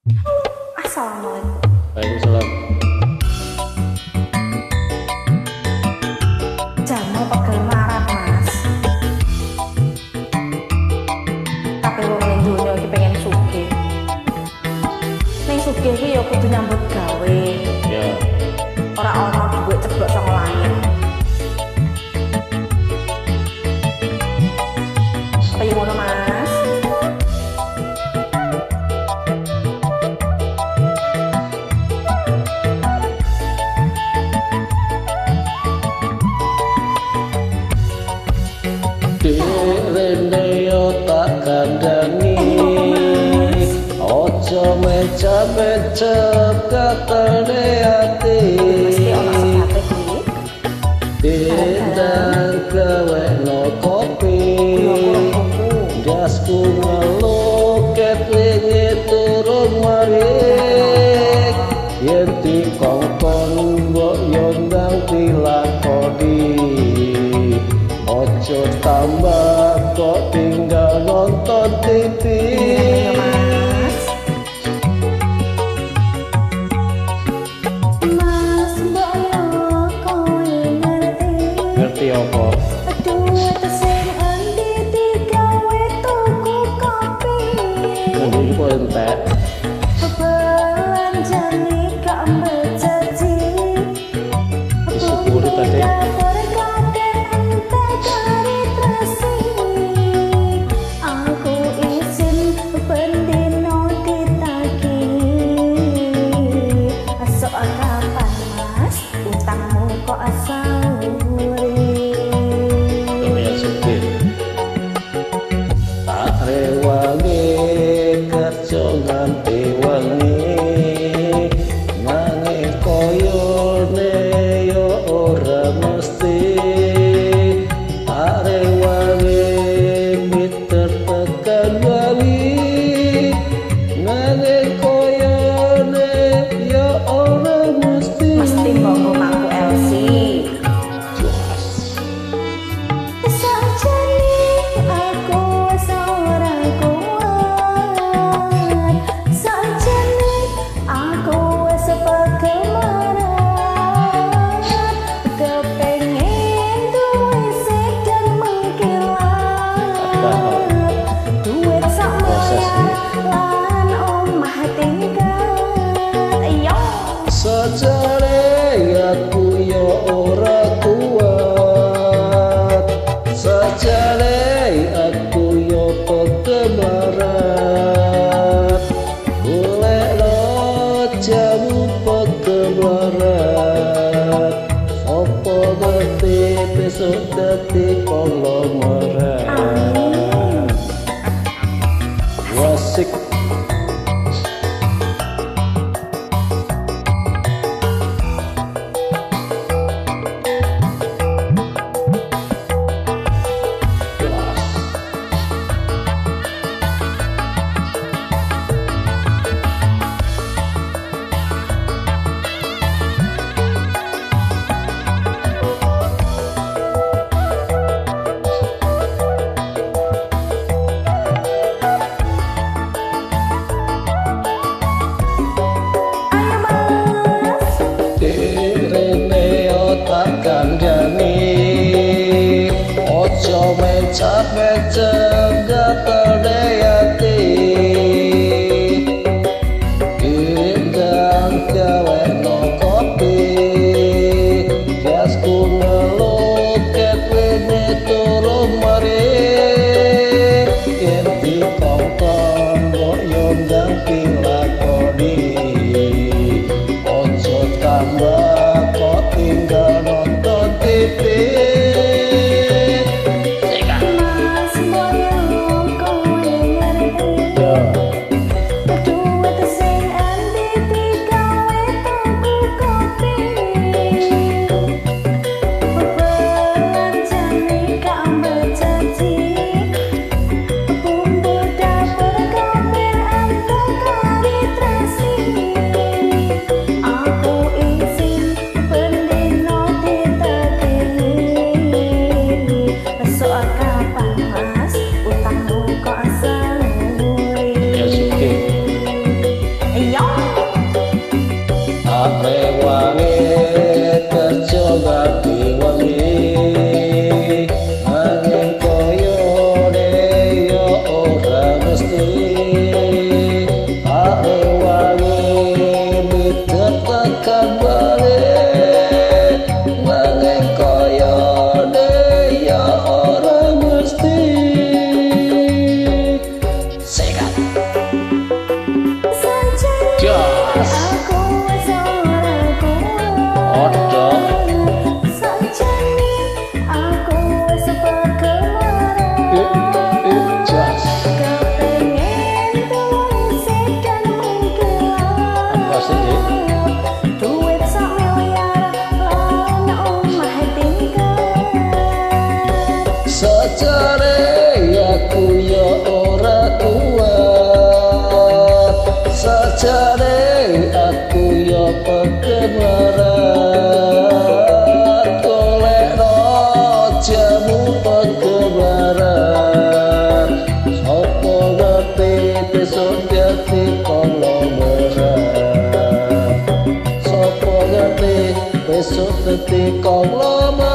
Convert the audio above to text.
Assalamualaikum. Waalaikumsalam. Jamal pegel marah mas. Tapi wong ning donya iki pengen sugih. Ning sugih iki ya kudu nyambut gawe. Ya. Ora ono duit ceblok saka langit. Kayak ngono mas. Rene yo tak kandani, ojo mecap-mecap katane ati. Mesti ono sebate kuwi. Dendang gawe no kopi, dasku ngeluket lingi turun marik. Yen dikongkon mbok yo ndang dilakoni. Ojo tambah kok tinggal nonton TV. Mas mbok yo kowe ngerti. Ngerti apa? Aduh tesing endi digawe tuku kopi. Ngerti apa entek? Belanjane gak bejaji. Disyukuri tadi. Aku izin pendino ditagi. Soal kapan mas utangmu kok asauri. Lumayan sugih. Tak rewangi kerja nganti wengi, nanging koyone yo ora mesti. Tak rewangi miter tekan wali, nanging koyone yo ora mesti. Mesti mbokku mangku Elsie. Jelas. Sajane aku wis ora kuat. Sajane aku wis pegel marah. Kepengin duwe sedan mengkilat. Duit sak miliar lan omah tingkat. Yo. Sajane aku yo ora kuat, sajane aku yo pegemaran, golekno jamu pegemaran, opo ngerti besok dadi konglomerat. Wasik. sajane aku yo pegemaran golekno jamu pegemaran sapa ngerti besok dadi konglomerat sapa ngerti besok dadi konglomerat